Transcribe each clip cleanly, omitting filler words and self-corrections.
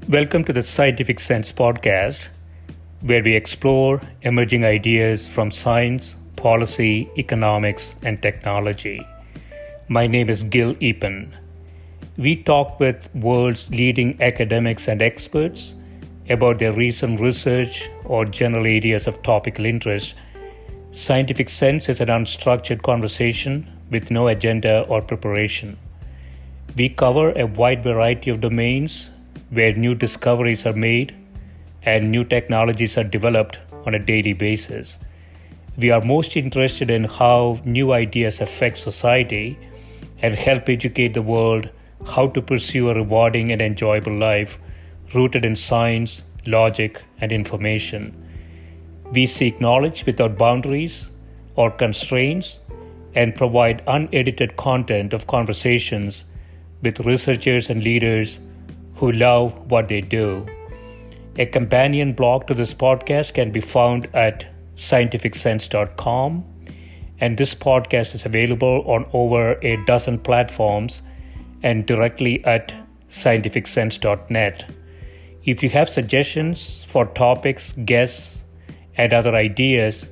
Welcome to the Scientific Sense podcast, where we explore emerging ideas from science, policy, economics, and technology. My name is Gil Eapen. We talk with world's leading academics and experts about their recent research or general areas of topical interest. Scientific Sense is an unstructured conversation with no agenda or preparation. We cover a wide variety of domains where new discoveries are made and new technologies are developed on a daily basis. We are most interested in how new ideas affect society and help educate the world how to pursue a rewarding and enjoyable life rooted in science, logic, and information. We seek knowledge without boundaries or constraints and provide unedited content of conversations with researchers and leaders who love what they do. A companion blog to this podcast can be found at scientificsense.com, and this podcast is available on over a dozen platforms and directly at scientificsense.net. If you have suggestions for topics, guests, and other ideas,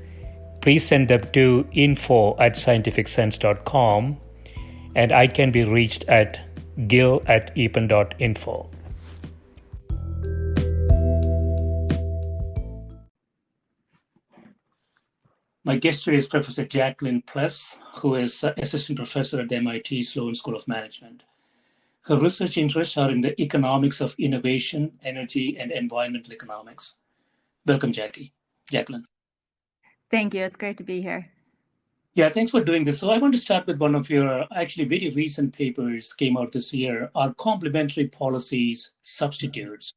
please send them to info@scientificsense.com, and I can be reached at gil@eapen.info. My guest today is Professor Jacquelyn Pless, who is Assistant Professor at the MIT Sloan School of Management. Her research interests are in the economics of innovation, energy, and environmental economics. Welcome, Jacquelyn. Thank you. It's great to be here. Yeah, thanks for doing this. So I want to start with one of your actually very recent papers came out this year, Are Complementary Policies Substitutes?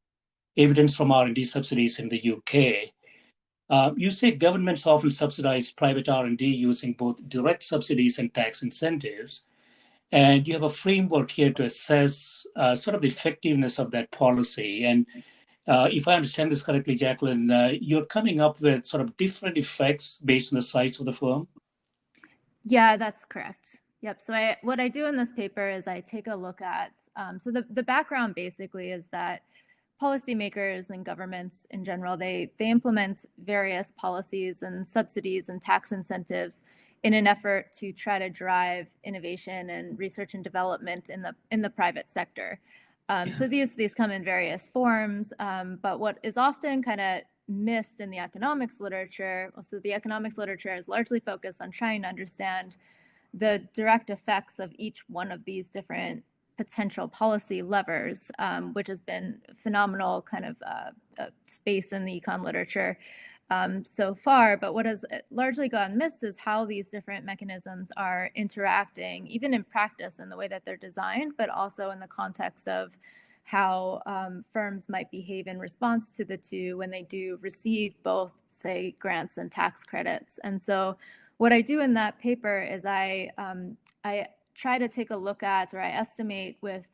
Evidence from R&D Subsidies in the UK. You say governments often subsidize private R&D using both direct subsidies and tax incentives. And you have a framework here to assess sort of the effectiveness of that policy. And if I understand this correctly, Jacquelyn, you're coming up with sort of different effects based on the size of the firm? Yeah, that's correct. Yep. So what I do in this paper is I take a look at, so the background basically is that policymakers and governments in general, they implement various policies and subsidies and tax incentives in an effort to try to drive innovation and research and development in the private sector. So these come in various forms, but what is often kind of missed in the economics literature, so the economics literature is largely focused on trying to understand the direct effects of each one of these different potential policy levers, which has been phenomenal kind of space in the econ literature so far. But what has largely gotten missed is how these different mechanisms are interacting, even in practice in the way that they're designed, but also in the context of how firms might behave in response to the two when they do receive both, say, grants and tax credits. And so what I do in that paper is I try to take a look at, or I estimate with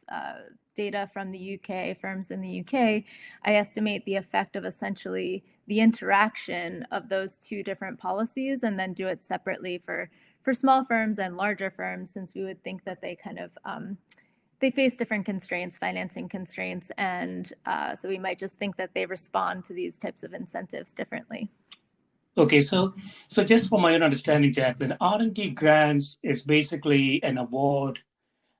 data from the UK, firms in the UK, I estimate the effect of essentially the interaction of those two different policies, and then do it separately for small firms and larger firms, since we would think that they kind of, they face different constraints, financing constraints, and so we might just think that they respond to these types of incentives differently. Okay, so just for my own understanding, Jacquelyn, R&D grants is basically an award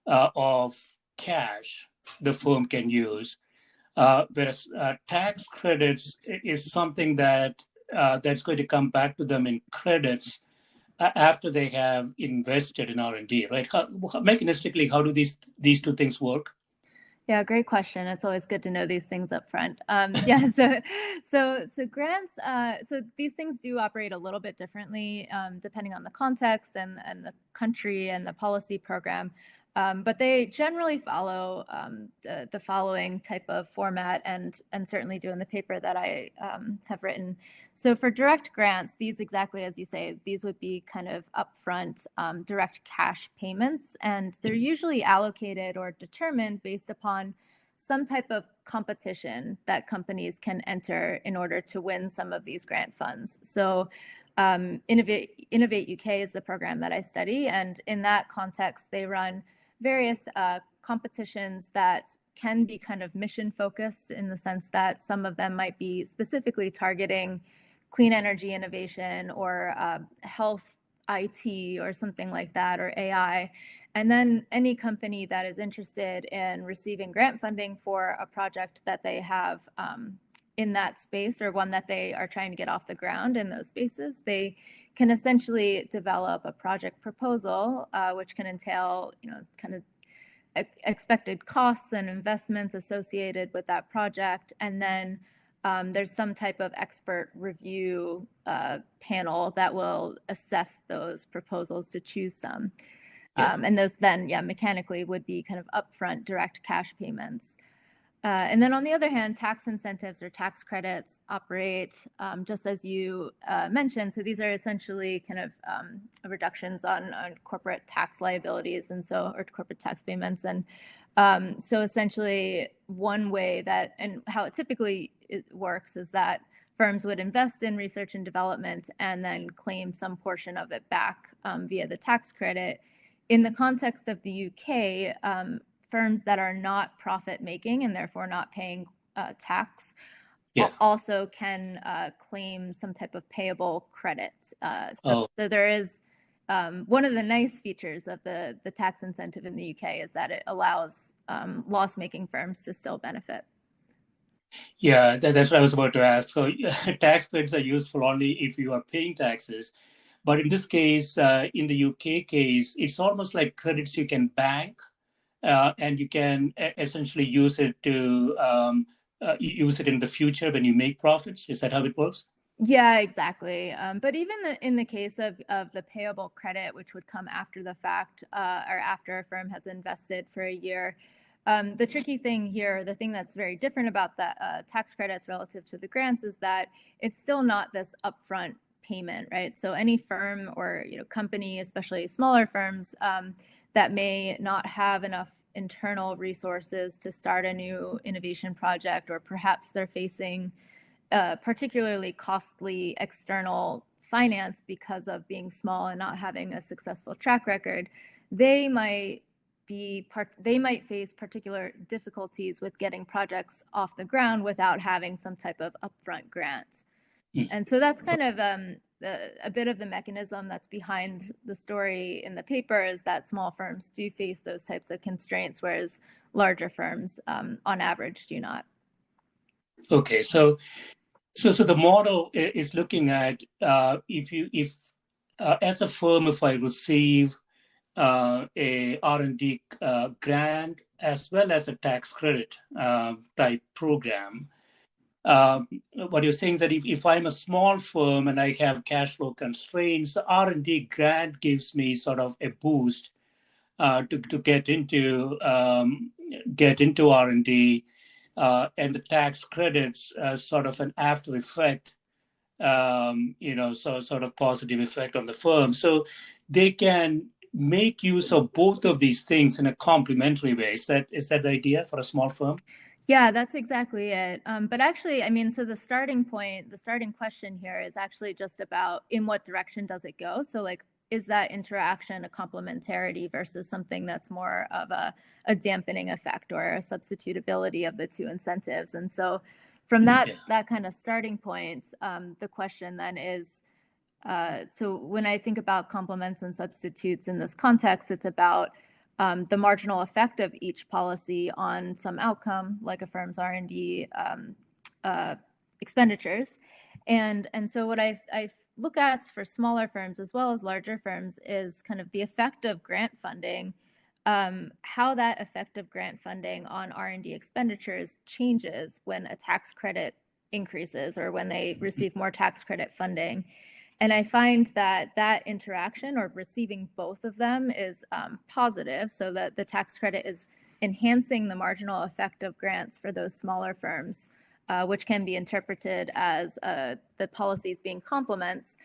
of cash the firm can use, whereas tax credits is something that that's going to come back to them in credits after they have invested in R&D, right? Mechanistically, how do these two things work? Yeah, great question. It's always good to know these things up front. Yeah, so grants, so these things do operate a little bit differently depending on the context and the country and the policy program. But they generally follow the following type of format, and certainly do in the paper that I have written. So for direct grants, these, exactly as you say, these would be kind of upfront direct cash payments, and they're usually allocated or determined based upon some type of competition that companies can enter in order to win some of these grant funds. So Innovate UK is the program that I study, and in that context, they run various competitions that can be kind of mission focused in the sense that some of them might be specifically targeting clean energy innovation or health IT or something like that, or AI. And then any company that is interested in receiving grant funding for a project that they have in that space, or one that they are trying to get off the ground in those spaces, they can essentially develop a project proposal, which can entail, kind of expected costs and investments associated with that project. And then there's some type of expert review panel that will assess those proposals to choose some. And those then, mechanically would be kind of upfront direct cash payments. And then on the other hand, tax incentives or tax credits operate just as you mentioned. So these are essentially kind of reductions on corporate tax liabilities, and so, or corporate tax payments. And so essentially one way that, and how it typically works, is that firms would invest in research and development and then claim some portion of it back via the tax credit. In the context of the UK, firms that are not profit making and therefore not paying tax also can claim some type of payable credit. So there is one of the nice features of the tax incentive in the UK is that it allows loss-making firms to still benefit. Yeah, that's what I was about to ask. So tax credits are useful only if you are paying taxes. But in this case, in the UK case, it's almost like credits you can bank, and you can essentially use it to use it in the future when you make profits. Is that how it works? Yeah, exactly. But even in the case of the payable credit, which would come after the fact, or after a firm has invested for a year, the tricky thing here, the thing that's very different about the tax credits relative to the grants, is that it's still not this upfront payment, right? So any firm or company, especially smaller firms, that may not have enough internal resources to start a new innovation project, or perhaps they're facing particularly costly external finance because of being small and not having a successful track record, they might face particular difficulties with getting projects off the ground without having some type of upfront grant. And so that's kind of a bit of the mechanism that's behind the story in the paper, is that small firms do face those types of constraints, whereas larger firms, on average, do not. Okay, so the model is looking at if as a firm, if I receive a R&D grant as well as a tax credit type program. What you're saying is that if I'm a small firm and I have cash flow constraints, the R&D grant gives me sort of a boost to get into R&D, and the tax credits as sort of an after effect, so sort of positive effect on the firm. So they can make use of both of these things in a complementary way. Is that the idea for a small firm? Yeah, that's exactly it. But actually, I mean, so the starting question here is actually just about in what direction does it go? So like, is that interaction a complementarity versus something that's more of a dampening effect or a substitutability of the two incentives? And so from that kind of starting point, the question then is, so when I think about complements and substitutes in this context, it's about the marginal effect of each policy on some outcome, like a firm's R&D expenditures. And so what I look at for smaller firms as well as larger firms is kind of the effect of grant funding, how that effect of grant funding on R&D expenditures changes when a tax credit increases or when they receive more tax credit funding. And I find that interaction, or receiving both of them, is positive, so that the tax credit is enhancing the marginal effect of grants for those smaller firms, which can be interpreted as the policies being complements,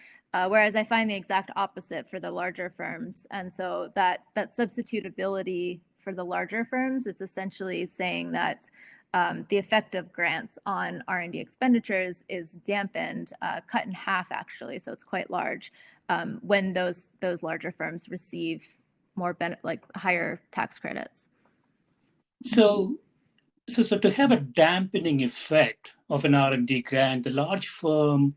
whereas I find the exact opposite for the larger firms. And so that substitutability for the larger firms, it's essentially saying that the effect of grants on R&D expenditures is dampened, cut in half actually, so it's quite large, when those larger firms receive more higher tax credits. So So to have a dampening effect of an R&D grant, the large firm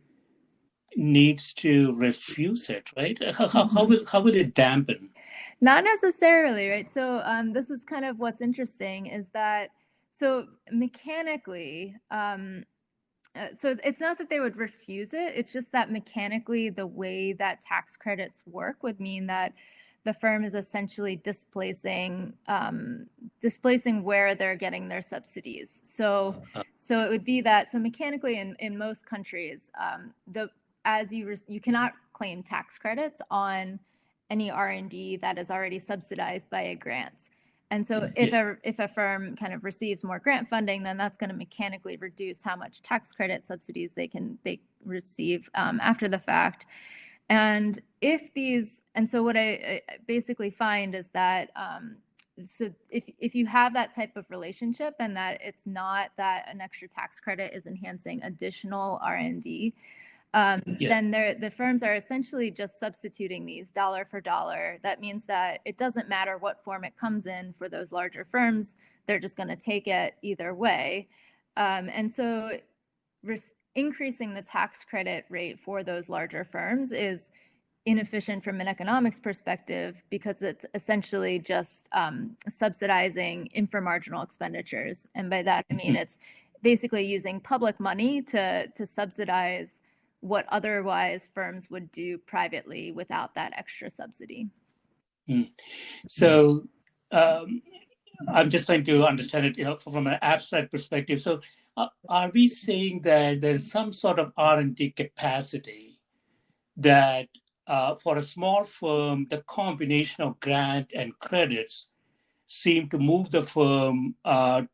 needs to refuse it, right? How will it dampen? Not necessarily, right? So this is kind of what's interesting is that so mechanically, so it's not that they would refuse it. It's just that mechanically, the way that tax credits work would mean that the firm is essentially displacing where they're getting their subsidies. So it would be that mechanically in most countries, you cannot claim tax credits on any R&D that is already subsidized by a grant. And so if a firm kind of receives more grant funding, then that's going to mechanically reduce how much tax credit subsidies they receive after the fact. And so what I basically find is that so if you have that type of relationship and that it's not that an extra tax credit is enhancing additional R&D, then the firms are essentially just substituting these dollar for dollar. That means that it doesn't matter what form it comes in for those larger firms. They're just going to take it either way. And so increasing the tax credit rate for those larger firms is inefficient from an economics perspective because it's essentially just subsidizing inframarginal expenditures. And by that, I mean it's basically using public money to subsidize what otherwise firms would do privately without that extra subsidy. So I'm just trying to understand it, from an abstract perspective. So are we saying that there's some sort of R&D capacity that for a small firm, the combination of grant and credits seem to move the firm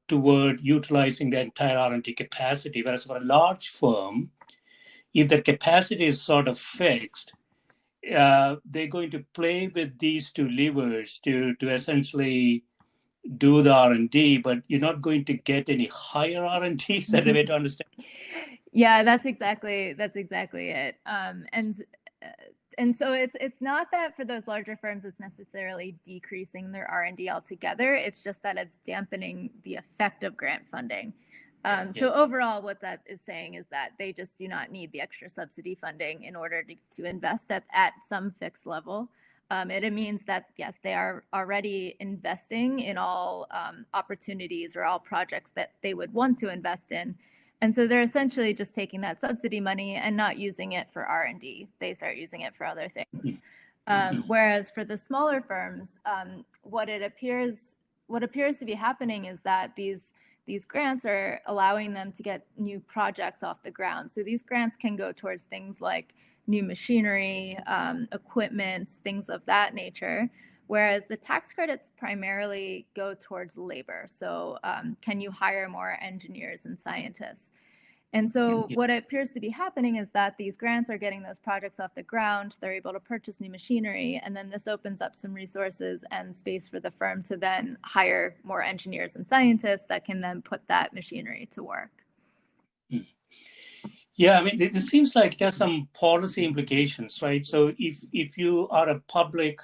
toward utilizing the entire R&D capacity, whereas for a large firm, if the capacity is sort of fixed, they're going to play with these two levers to essentially do the R&D, but you're not going to get any higher R&D. Is that the way to understand? Yeah, that's exactly it. And so it's not that for those larger firms it's necessarily decreasing their R&D altogether. It's just that it's dampening the effect of grant funding. So overall, what that is saying is that they just do not need the extra subsidy funding in order to invest at some fixed level. It means that, yes, they are already investing in all opportunities or all projects that they would want to invest in. And so they're essentially just taking that subsidy money and not using it for R&D. They start using it for other things. Whereas for the smaller firms, what appears to be happening is that these grants are allowing them to get new projects off the ground. So these grants can go towards things like new machinery, equipment, things of that nature, whereas the tax credits primarily go towards labor. So can you hire more engineers and scientists? And so what appears to be happening is that these grants are getting those projects off the ground. They're able to purchase new machinery, and then this opens up some resources and space for the firm to then hire more engineers and scientists that can then put that machinery to work. Yeah, I mean, it seems like there's some policy implications, right? So if you are a public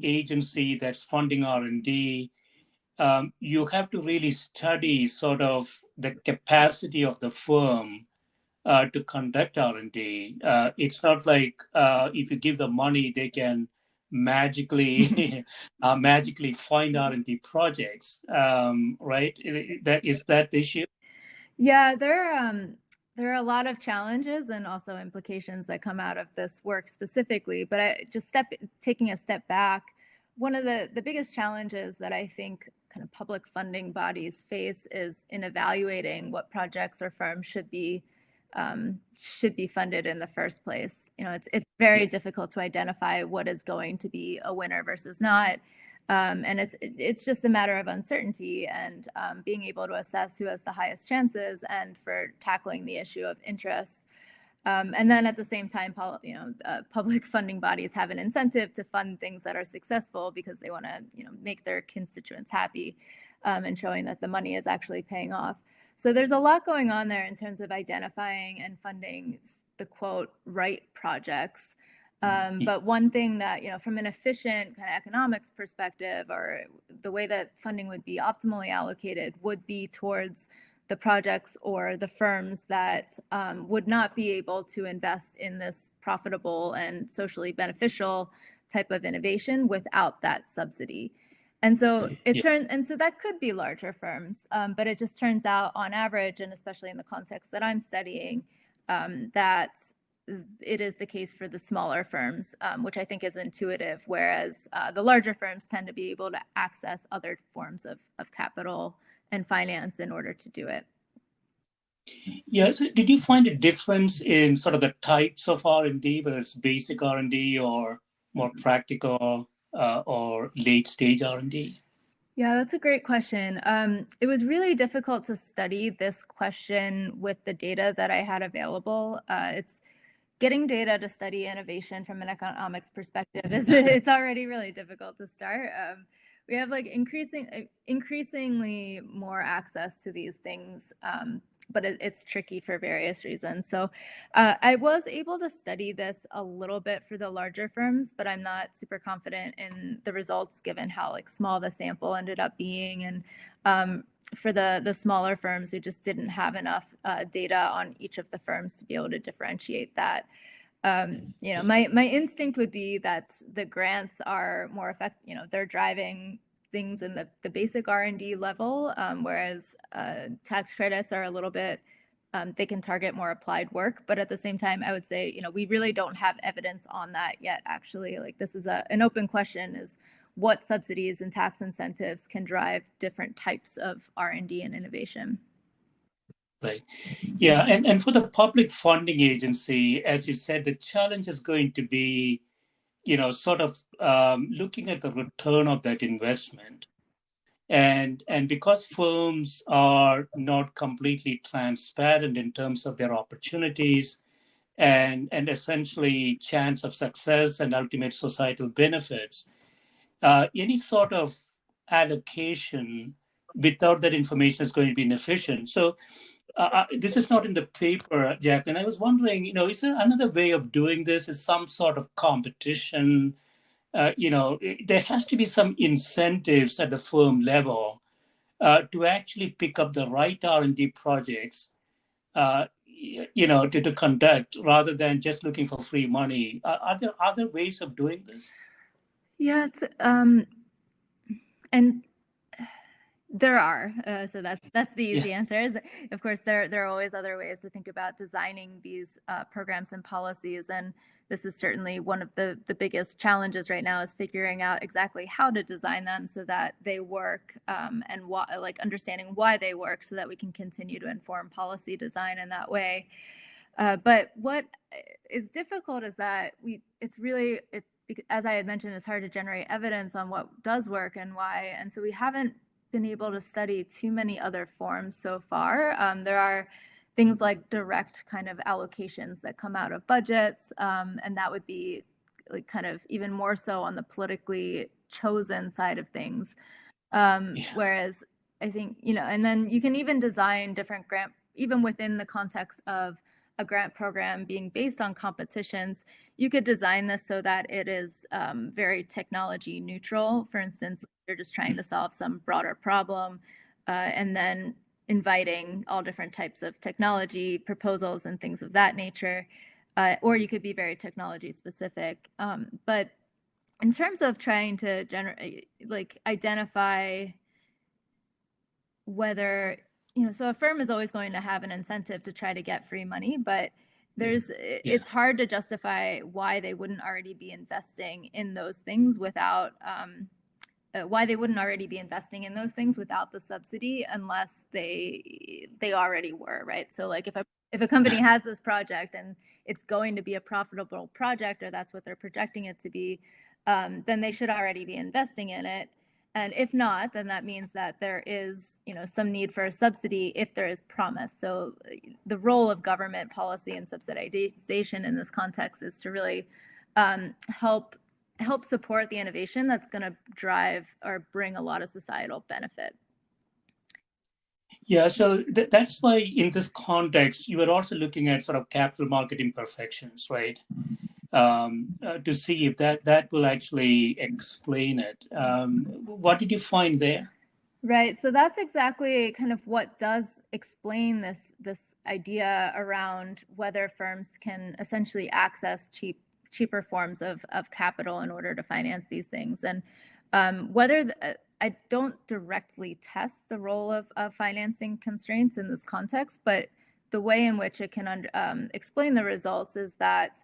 agency that's funding R&D, you have to really study sort of the capacity of the firm to conduct R&D. It's not like if you give them money, they can magically find R&D projects, right? Is that the issue? Yeah, there are a lot of challenges and also implications that come out of this work specifically. But taking a step back, one of the biggest challenges that I think kind of public funding bodies face is in evaluating what projects or firms should be funded in the first place. It's very difficult to identify what is going to be a winner versus not. And it's just a matter of uncertainty and being able to assess who has the highest chances and for tackling the issue of interest. And then at the same time, public funding bodies have an incentive to fund things that are successful because they want to make their constituents happy and showing that the money is actually paying off. So there's a lot going on there in terms of identifying and funding the quote right projects. But one thing that, from an efficient kind of economics perspective, or the way that funding would be optimally allocated would be towards the projects or the firms that would not be able to invest in this profitable and socially beneficial type of innovation without that subsidy. And so that could be larger firms, but it just turns out on average, and especially in the context that I'm studying, that it is the case for the smaller firms, which I think is intuitive, whereas the larger firms tend to be able to access other forms of capital and finance in order to do it. Yeah, so did you find a difference in sort of the types of R&D, whether it's basic R&D or more practical or late stage R&D? Yeah, that's a great question. It was really difficult to study this question with the data that I had available. It's getting data to study innovation from an economics perspective it's already really difficult to start. We have like increasingly more access to these things, but it's tricky for various reasons. So I was able to study this a little bit for the larger firms, but I'm not super confident in the results given how like small the sample ended up being. And for the smaller firms, we just didn't have enough data on each of the firms to be able to differentiate that. My instinct would be that the grants are more effective. They're driving things in the basic R&D level, whereas tax credits are a little bit, they can target more applied work. But at the same time, I would say, we really don't have evidence on that yet, actually. Like this is an open question, is what subsidies and tax incentives can drive different types of R&D and innovation. Right. Yeah. And for the public funding agency, as you said, the challenge is going to be, sort of looking at the return of that investment. And because firms are not completely transparent in terms of their opportunities and essentially chance of success and ultimate societal benefits, any sort of allocation without that information is going to be inefficient. So this is not in the paper, Jacquelyn. I was wondering, is there another way of doing this? Is some sort of competition? There has to be some incentives at the firm level to actually pick up the right R&D projects, to conduct rather than just looking for free money. Are there other ways of doing this? Yeah, and there are. So that's the easy answers. Of course, there are always other ways to think about designing these programs and policies, and this is certainly one of the biggest challenges right now, is figuring out exactly how to design them so that they work, and understanding why they work, so that we can continue to inform policy design in that way. But what is difficult is that as I had mentioned, it's hard to generate evidence on what does work and why, and so we haven't been able to study too many other forms so far. There are things like direct kind of allocations that come out of budgets, and that would be like kind of even more so on the politically chosen side of things. Whereas I think, and then you can even design different grant, even within the context of a grant program being based on competitions, you could design this so that it is very technology neutral. For instance, you're just trying to solve some broader problem, and then inviting all different types of technology proposals and things of that nature. Or you could be very technology specific. But in terms of trying to identify whether, so a firm is always going to have an incentive to try to get free money, but it's hard to justify why they wouldn't already be investing in those things without the subsidy, unless they already were, right? So like if a company has this project and it's going to be a profitable project, or that's what they're projecting it to be, then they should already be investing in it. And if not, then that means that there is, some need for a subsidy if there is promise. So the role of government policy and subsidization in this context is to really help support the innovation that's going to drive or bring a lot of societal benefit. Yeah, so that's why in this context, you were also looking at sort of capital market imperfections, right? to see if that will actually explain it. What did you find there? Right. So that's exactly kind of what does explain this idea around whether firms can essentially access cheaper forms of capital in order to finance these things. And I don't directly test the role of financing constraints in this context, but the way in which it can explain the results is that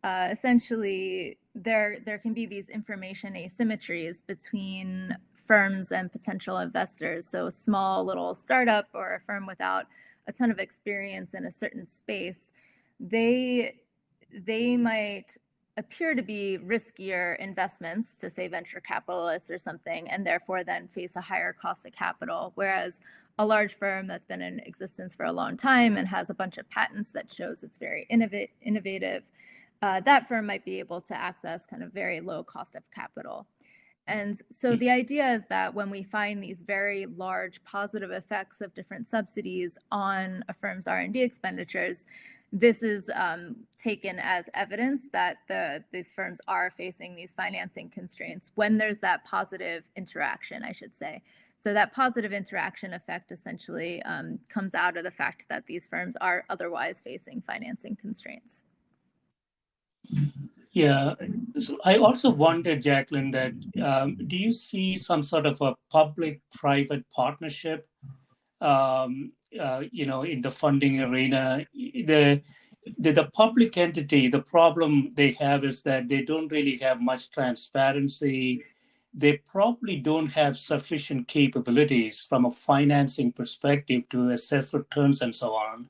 essentially there can be these information asymmetries between firms and potential investors. So a small little startup or a firm without a ton of experience in a certain space, they might appear to be riskier investments to, say, venture capitalists or something, and therefore then face a higher cost of capital. Whereas a large firm that's been in existence for a long time and has a bunch of patents that shows it's very innovative, that firm might be able to access kind of very low cost of capital. And so the idea is that when we find these very large positive effects of different subsidies on a firm's R&D expenditures, this is taken as evidence that the firms are facing these financing constraints when there's that positive interaction, I should say. So that positive interaction effect essentially comes out of the fact that these firms are otherwise facing financing constraints. Yeah, so I also wondered, Jacquelyn, that do you see some sort of a public-private partnership, in the funding arena? The public entity, the problem they have is that they don't really have much transparency. They probably don't have sufficient capabilities from a financing perspective to assess returns and so on.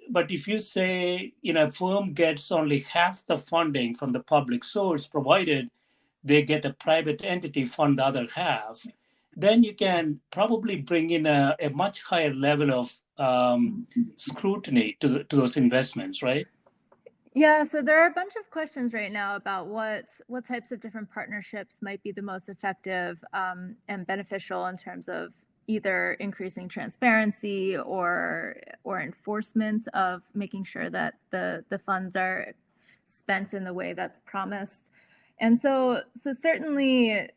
But if you say, a firm gets only half the funding from the public source, provided they get a private entity fund the other half, then you can probably bring in a much higher level of scrutiny to those investments, right? Yeah, so there are a bunch of questions right now about what types of different partnerships might be the most effective and beneficial in terms of either increasing transparency or enforcement of making sure that the funds are spent in the way that's promised. And so certainly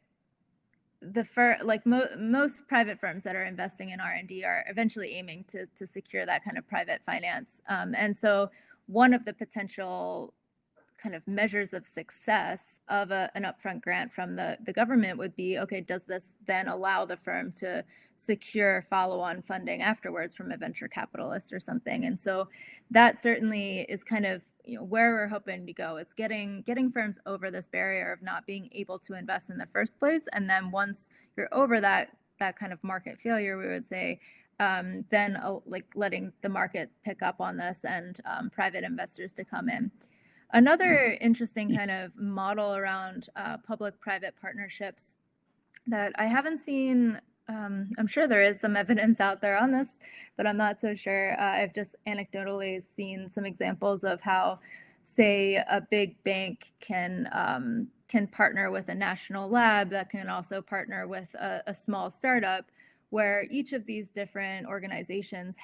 most private firms that are investing in R&D are eventually aiming to secure that kind of private finance. And so one of the potential kind of measures of success of an upfront grant from the government would be, okay, does this then allow the firm to secure follow-on funding afterwards from a venture capitalist or something? And so that certainly is kind of where we're hoping to go. It's getting firms over this barrier of not being able to invest in the first place. And then once you're over that kind of market failure, we would say, then letting the market pick up on this and private investors to come in. Another interesting kind of model around public-private partnerships that I haven't seen, I'm sure there is some evidence out there on this, but I'm not so sure. I've just anecdotally seen some examples of how, say, a big bank can partner with a national lab that can also partner with a small startup, where each of these different organizations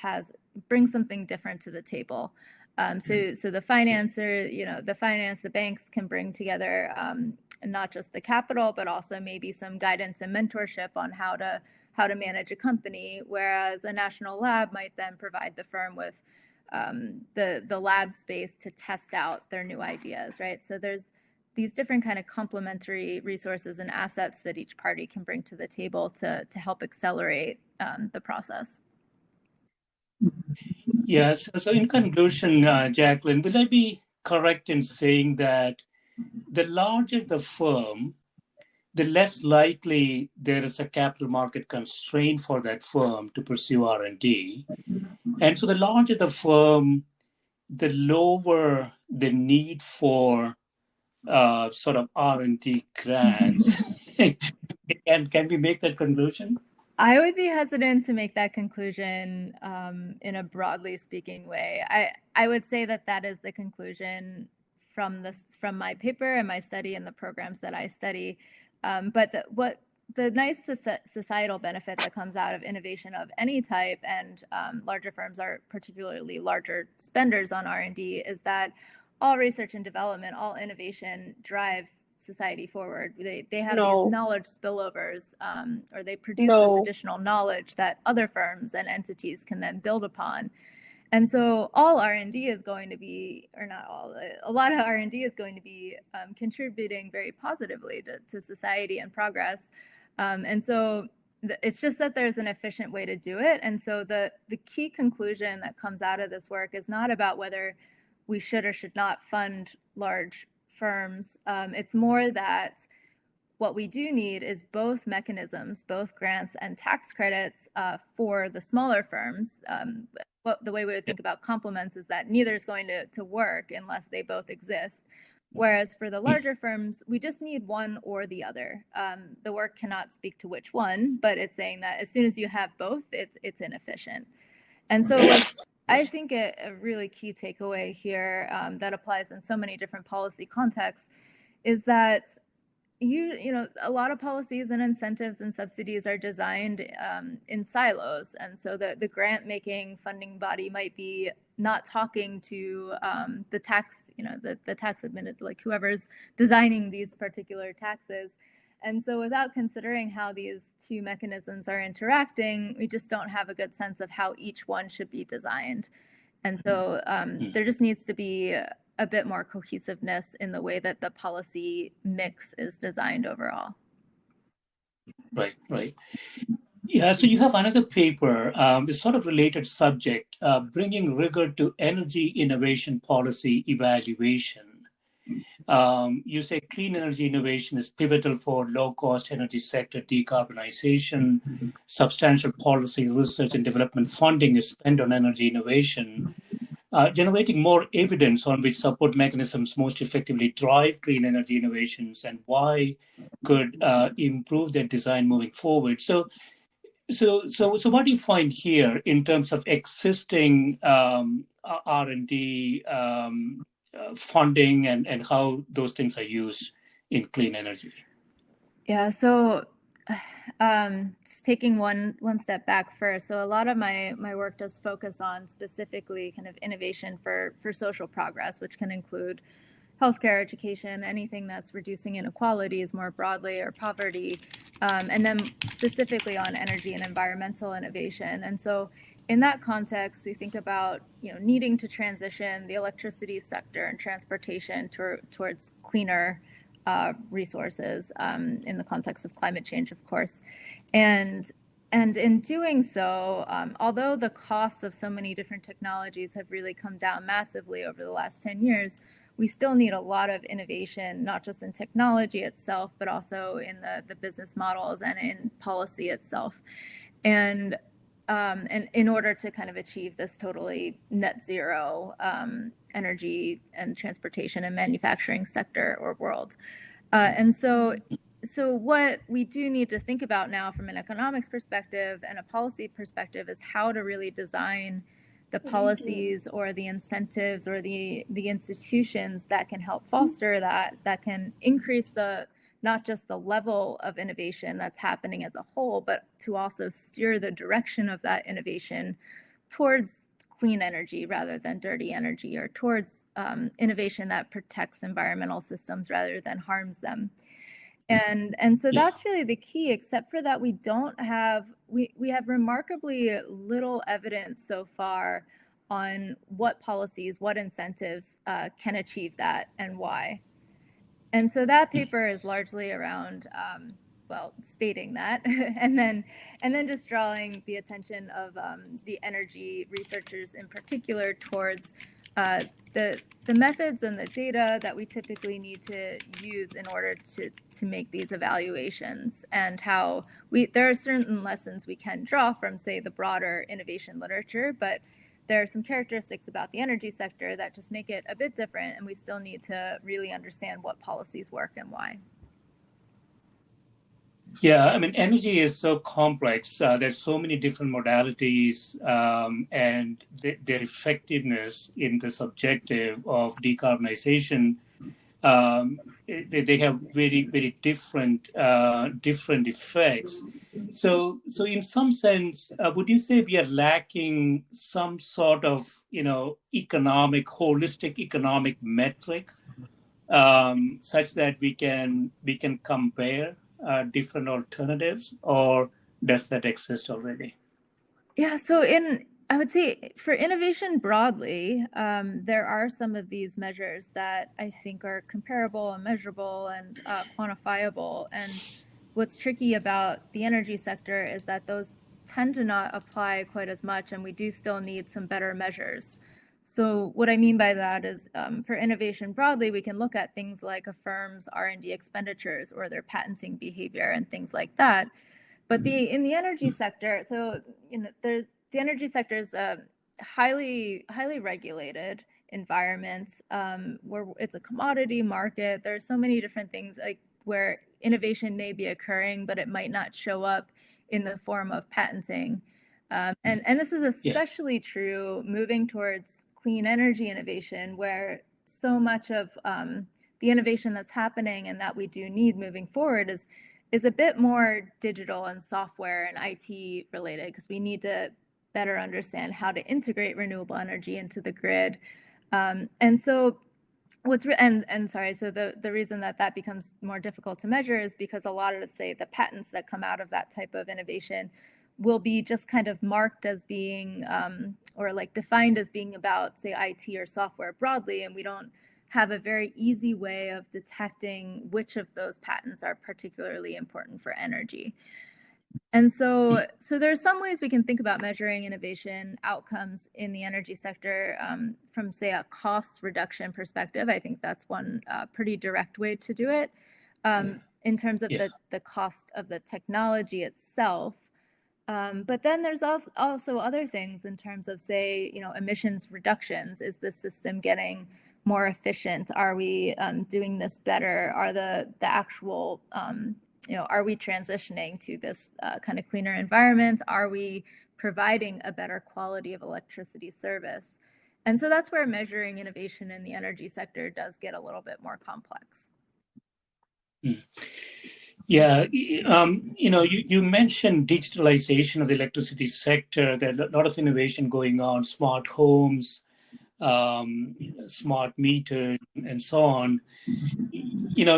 brings something different to the table. So the financer, the banks can bring together not just the capital, but also maybe some guidance and mentorship on how to manage a company, whereas a national lab might then provide the firm with the lab space to test out their new ideas, right? So there's these different kind of complementary resources and assets that each party can bring to the table to help accelerate the process. Yes. So in conclusion, Jacquelyn, will I be correct in saying that the larger the firm, the less likely there is a capital market constraint for that firm to pursue R&D? And so the larger the firm, the lower the need for sort of R&D grants. Can we make that conclusion? I would be hesitant to make that conclusion in a broadly speaking way. I would say that is the conclusion from my paper and my study and the programs that I study. But the nice societal benefit that comes out of innovation of any type, and larger firms are particularly larger spenders on R&D, is that all research and development, all innovation drives society forward. They have No. these knowledge spillovers, or they produce this No. additional knowledge that other firms and entities can then build upon. And so all R&D is going to be, or not all, a lot of R&D is going to be contributing very positively to society and progress. And so it's just that there's an efficient way to do it. And so the key conclusion that comes out of this work is not about whether we should or should not fund large firms. It's more that what we do need is both mechanisms, both grants and tax credits for the smaller firms. The way we would think about complements is that neither is going to work unless they both exist. Whereas for the larger firms, we just need one or the other. The work cannot speak to which one, but it's saying that as soon as you have both, it's inefficient. And so what's, I think, a really key takeaway here that applies in so many different policy contexts is that you know, a lot of policies and incentives and subsidies are designed in silos. And so the grant making funding body might be not talking to the tax, you know, the tax admitted, like whoever's designing these particular taxes. And so without considering how these two mechanisms are interacting, we just don't have a good sense of how each one should be designed. And so there just needs to be a bit more cohesiveness in the way that the policy mix is designed overall. Right. Yeah, so you have another paper, this sort of related subject, bringing rigor to energy innovation policy evaluation. You say clean energy innovation is pivotal for low-cost energy sector decarbonization. Substantial policy, research, and development funding is spent on energy innovation, generating more evidence on which support mechanisms most effectively drive clean energy innovations and why could improve their design moving forward. So what do you find here in terms of existing R&D funding and how those things are used in clean energy? Yeah, so just taking one step back first. So a lot of my work does focus on specifically kind of innovation for social progress, which can include healthcare, education, anything that's reducing inequalities more broadly or poverty, and then specifically on energy and environmental innovation. And so in that context, we think about, you know, needing to transition the electricity sector and transportation towards cleaner resources in the context of climate change, of course. And in doing so, although the costs of so many different technologies have really come down massively over the last 10 years, we still need a lot of innovation, not just in technology itself, but also in the business models and in policy itself. And in order to kind of achieve this totally net zero energy and transportation and manufacturing sector or world. And so what we do need to think about now from an economics perspective and a policy perspective is how to really design the policies or the incentives or the institutions that can help foster that can increase not just the level of innovation that's happening as a whole, but to also steer the direction of that innovation towards clean energy rather than dirty energy, or towards innovation that protects environmental systems rather than harms them. And so that's really the key, except for that we have remarkably little evidence so far on what policies, what incentives can achieve that and why. And so that paper is largely around, stating that, and then just drawing the attention of the energy researchers in particular towards the methods and the data that we typically need to use in order to make these evaluations, and how there are certain lessons we can draw from, say, the broader innovation literature, but there are some characteristics about the energy sector that just make it a bit different, and we still need to really understand what policies work and why. Yeah, I mean, energy is so complex. There's so many different modalities, and their effectiveness in this objective of decarbonization they have very different different effects. So in some sense, would you say we are lacking some sort of holistic economic metric, such that we can compare different alternatives, or does that exist already? Yeah, so I would say for innovation broadly, there are some of these measures that I think are comparable and measurable and quantifiable. And what's tricky about the energy sector is that those tend to not apply quite as much, and we do still need some better measures. So what I mean by that is, for innovation broadly, we can look at things like a firm's R&D expenditures or their patenting behavior and things like that. But in the energy sector, so the energy sector is a highly regulated environment, where it's a commodity market. There's so many different things like where innovation may be occurring, but it might not show up in the form of patenting. And this is especially true moving towards clean energy innovation, where so much of the innovation that's happening and that we do need moving forward is a bit more digital and software and IT related, because we need to better understand how to integrate renewable energy into the grid. And so the reason that becomes more difficult to measure is because a lot of, say, the patents that come out of that type of innovation will be just kind of marked as being or like defined as being about, say, IT or software broadly, and we don't have a very easy way of detecting which of those patents are particularly important for energy. And so there are some ways we can think about measuring innovation outcomes in the energy sector from, say, a cost reduction perspective. I think that's one pretty direct way to do it. In terms of the cost of the technology itself. But then there's also other things in terms of, say, emissions reductions. Is the system getting more efficient? Are we doing this better? Are the actual, are we transitioning to this kind of cleaner environment? Are we providing a better quality of electricity service? And so that's where measuring innovation in the energy sector does get a little bit more complex. Yeah, you mentioned digitalization of the electricity sector. There's a lot of innovation going on, smart homes, smart meters, and so on.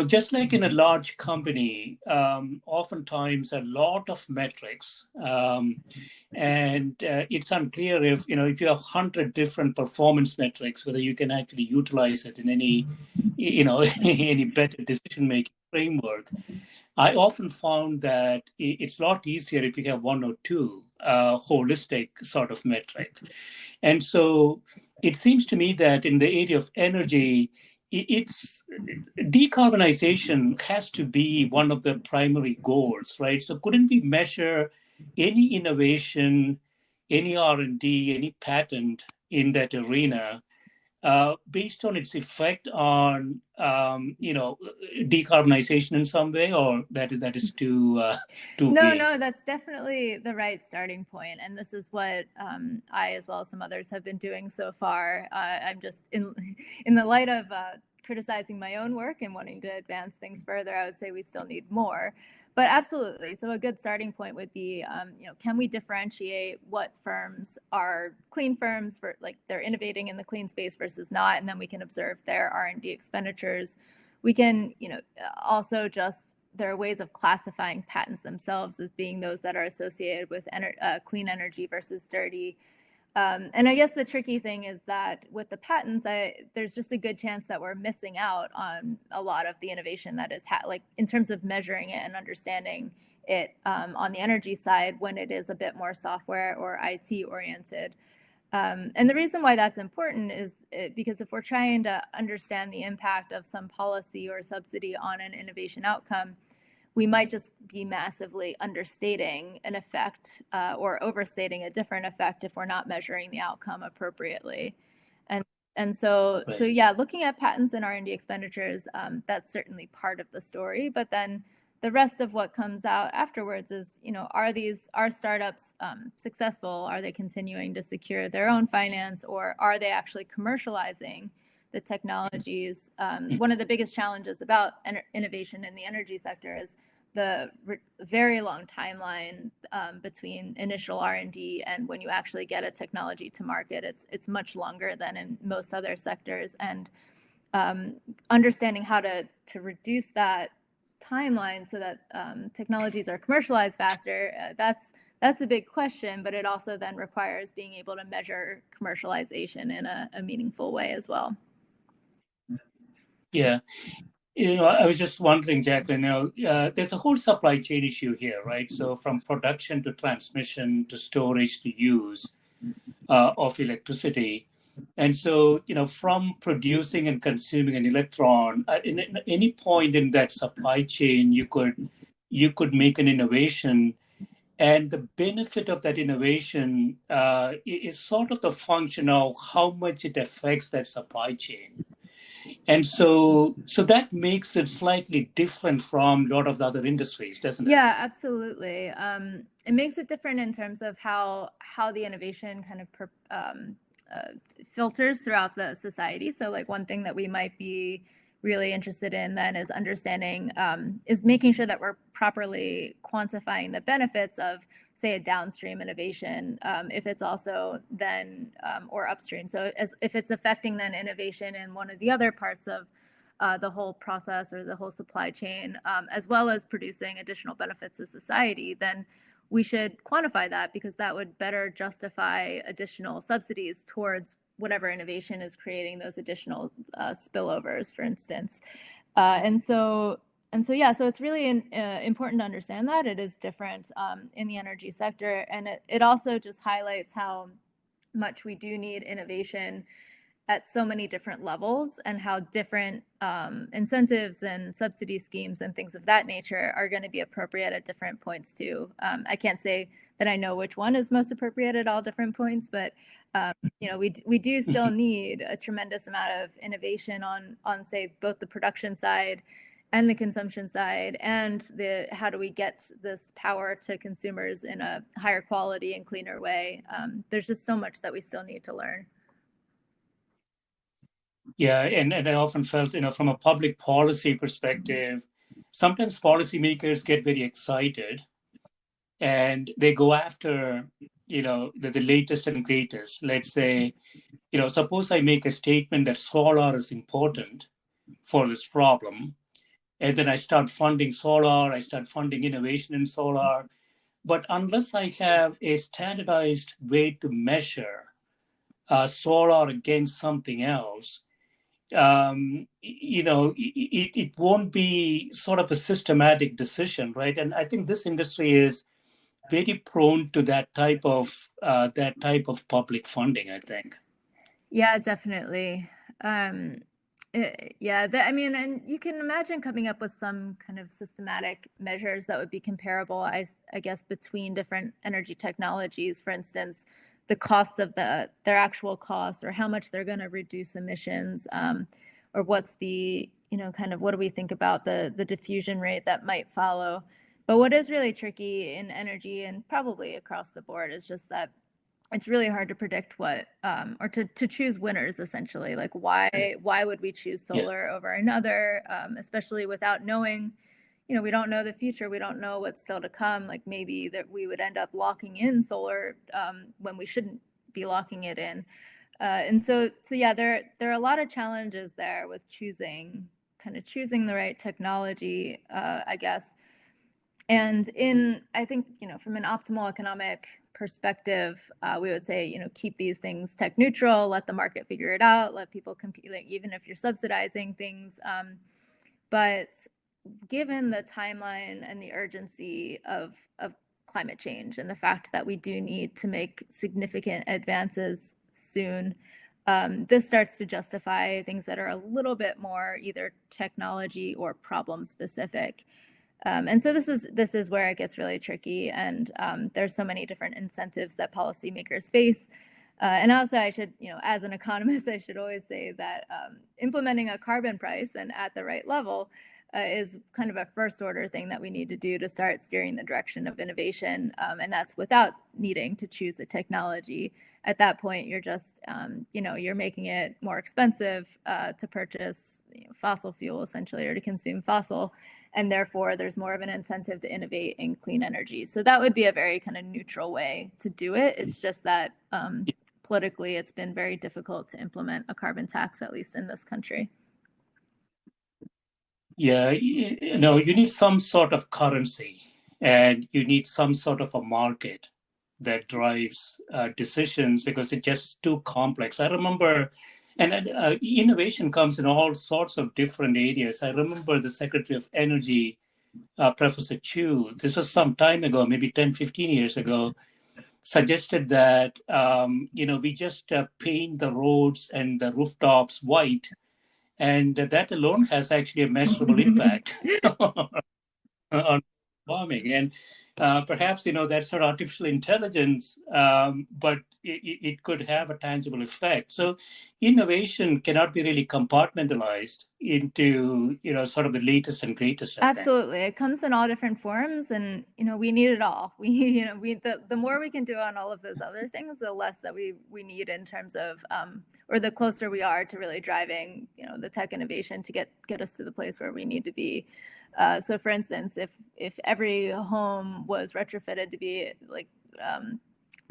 Just like in a large company, oftentimes a lot of metrics, and it's unclear if you have 100 different performance metrics, whether you can actually utilize it in any any better decision making framework. I often found that it's a lot easier if you have one or two holistic sort of metric. And so it seems to me that in the area of energy, it's decarbonization has to be one of the primary goals, right? So couldn't we measure any innovation, any R&D, any patent in that arena based on its effect on decarbonization in some way, or that is too vague? No, that's definitely the right starting point, and this is what I, as well as some others, have been doing so far. I'm just in the light of criticizing my own work and wanting to advance things further. I would say we still need more. But absolutely. So a good starting point would be, can we differentiate what firms are clean firms for, like, they're innovating in the clean space versus not, and then we can observe their R&D expenditures. We can, also there are ways of classifying patents themselves as being those that are associated with clean energy versus dirty. And I guess the tricky thing is that with the patents, there's just a good chance that we're missing out on a lot of the innovation that is like in terms of measuring it and understanding it on the energy side when it is a bit more software or IT oriented. And the reason why that's important is because if we're trying to understand the impact of some policy or subsidy on an innovation outcome, we might just be massively understating an effect or overstating a different effect if we're not measuring the outcome appropriately. And so yeah, looking at patents and R&D expenditures, that's certainly part of the story. But then the rest of what comes out afterwards is, are startups successful? Are they continuing to secure their own finance, or are they actually commercializing the technologies. One of the biggest challenges about innovation in the energy sector is the very long timeline between initial R&D and when you actually get a technology to market. It's much longer than in most other sectors, and understanding how to reduce that timeline so that technologies are commercialized faster, that's a big question, but it also then requires being able to measure commercialization in a meaningful way as well. Yeah. I was just wondering, Jacquelyn, there's a whole supply chain issue here, right? So from production to transmission to storage to use of electricity. And so, from producing and consuming an electron, in any point in that supply chain, you could make an innovation. And the benefit of that innovation is sort of the function of how much it affects that supply chain. And so that makes it slightly different from a lot of the other industries, doesn't it? Yeah, absolutely. It makes it different in terms of how the innovation kind of filters throughout the society. So like one thing that we might be really interested in then is understanding, is making sure that we're properly quantifying the benefits of, say, a downstream innovation, if it's also then, or upstream. So if it's affecting then innovation in one of the other parts of the whole process or the whole supply chain, as well as producing additional benefits to society, then we should quantify that, because that would better justify additional subsidies towards whatever innovation is creating those additional spillovers, for instance. And so it's really important to understand that it is different in the energy sector, and it also just highlights how much we do need innovation at so many different levels, and how different incentives and subsidy schemes and things of that nature are going to be appropriate at different points too. I can't say that I know which one is most appropriate at all different points, but we do still need a tremendous amount of innovation on say both the production side and the consumption side, and how do we get this power to consumers in a higher quality and cleaner way. There's just so much that we still need to learn. Yeah, and I often felt, from a public policy perspective, sometimes policymakers get very excited and they go after, the latest and greatest. Let's say, suppose I make a statement that solar is important for this problem, and then I start funding solar, I start funding innovation in solar. But unless I have a standardized way to measure solar against something else, it won't be sort of a systematic decision, right? And I think this industry is very prone to that type of public funding, I think. Yeah, definitely. And you can imagine coming up with some kind of systematic measures that would be comparable, I guess, between different energy technologies. For instance, the costs of their actual costs, or how much they're going to reduce emissions, or what's the, what do we think about the diffusion rate that might follow. But what is really tricky in energy, and probably across the board, is just that it's really hard to predict what, or to choose winners, essentially. Like why would we choose solar over another, especially without knowing, we don't know the future. We don't know what's still to come. Like maybe that we would end up locking in solar when we shouldn't be locking it in. And so yeah, there are a lot of challenges there with choosing the right technology, I guess. And I think, from an optimal economic perspective, we would say, keep these things tech neutral, let the market figure it out, let people compete, like, even if you're subsidizing things. But given the timeline and the urgency of climate change, and the fact that we do need to make significant advances soon, this starts to justify things that are a little bit more either technology or problem specific. And so this is where it gets really tricky, and there's so many different incentives that policymakers face. And also, I should, as an economist, I should always say that implementing a carbon price, and at the right level, is kind of a first order thing that we need to do to start steering the direction of innovation. And that's without needing to choose a technology. At that point, you're just, you're making it more expensive to purchase fossil fuel, essentially, or to consume fossil. And therefore, there's more of an incentive to innovate in clean energy. So that would be a very kind of neutral way to do it. It's just that politically, it's been very difficult to implement a carbon tax, at least in this country. Yeah, you need some sort of currency, and you need some sort of a market that drives decisions, because it's just too complex. I remember, and innovation comes in all sorts of different areas. I remember the Secretary of Energy, Professor Chu, this was some time ago, maybe 10, 15 years ago, suggested that, we just paint the roads and the rooftops white, and that alone has actually a measurable impact on farming. And perhaps, that's not artificial intelligence, but it could have a tangible effect. So innovation cannot be really compartmentalized into, sort of the latest and greatest. Absolutely. It comes in all different forms, and, we need it all. The more we can do on all of those other things, the less that we need in terms of, or the closer we are to really driving, the tech innovation to get us to the place where we need to be. So for instance, if every home was retrofitted to be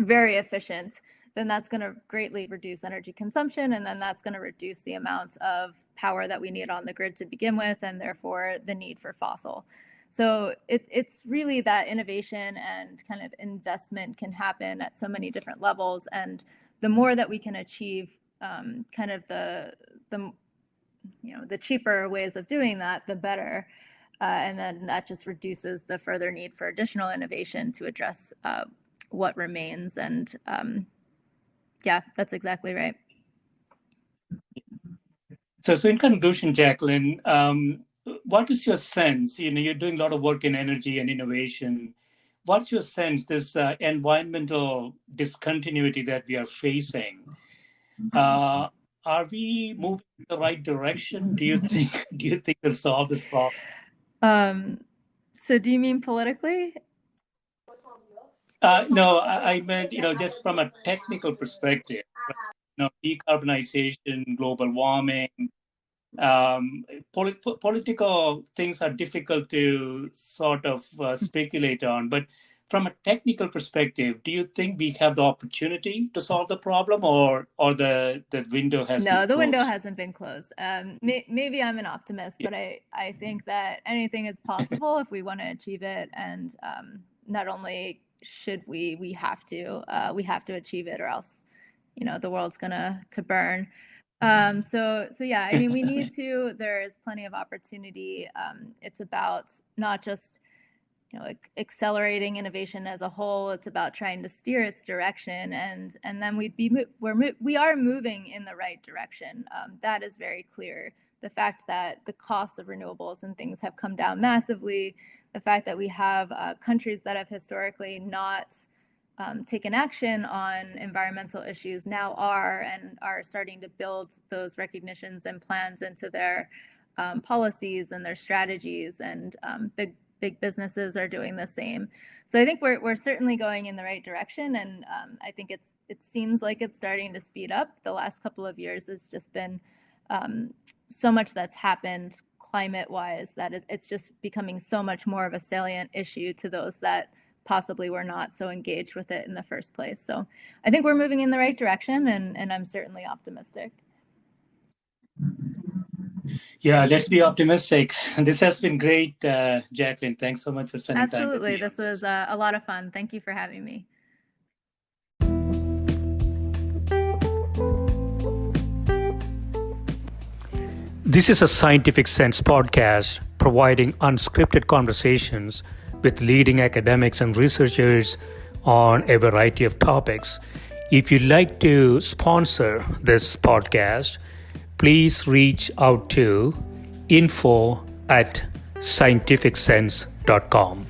very efficient, then that's going to greatly reduce energy consumption, and then that's going to reduce the amount of power that we need on the grid to begin with, and therefore the need for fossil. So it's really that innovation and kind of investment can happen at so many different levels, and the more that we can achieve kind of the cheaper ways of doing that, the better. And then that just reduces the further need for additional innovation to address what remains. And yeah, that's exactly right. So in conclusion, Jacquelyn, what is your sense? You're doing a lot of work in energy and innovation. What's your sense, this environmental discontinuity that we are facing? Are we moving in the right direction? Do you think we'll solve this problem? So do you mean politically? No, I meant, just from a technical perspective, decarbonization, global warming, political things are difficult to sort of speculate on. But from a technical perspective, do you think we have the opportunity to solve the problem, or the window has been closed? No, the window hasn't been closed. Maybe I'm an optimist, but I think that anything is possible if we want to achieve it. And not only should we have to achieve it, or else, the world's gonna burn. So yeah, I mean, we need to. There's plenty of opportunity. It's about not just accelerating innovation as a whole. It's about trying to steer its direction, and then we are moving in the right direction. That is very clear. The fact that the costs of renewables and things have come down massively, the fact that we have countries that have historically not taken action on environmental issues now are starting to build those recognitions and plans into their policies and their strategies, and big businesses are doing the same. So I think we're certainly going in the right direction, and I think it seems like it's starting to speed up. The last couple of years has just been so much that's happened climate-wise that it's just becoming so much more of a salient issue to those that possibly were not so engaged with it in the first place. So I think we're moving in the right direction, and I'm certainly optimistic. Yeah, let's be optimistic. This has been great, Jacquelyn. Thanks so much for spending time with me. Absolutely. This was a lot of fun. Thank you for having me. This is a Scientific Sense podcast providing unscripted conversations with leading academics and researchers on a variety of topics. If you'd like to sponsor this podcast, please reach out to info@scientificsense.com.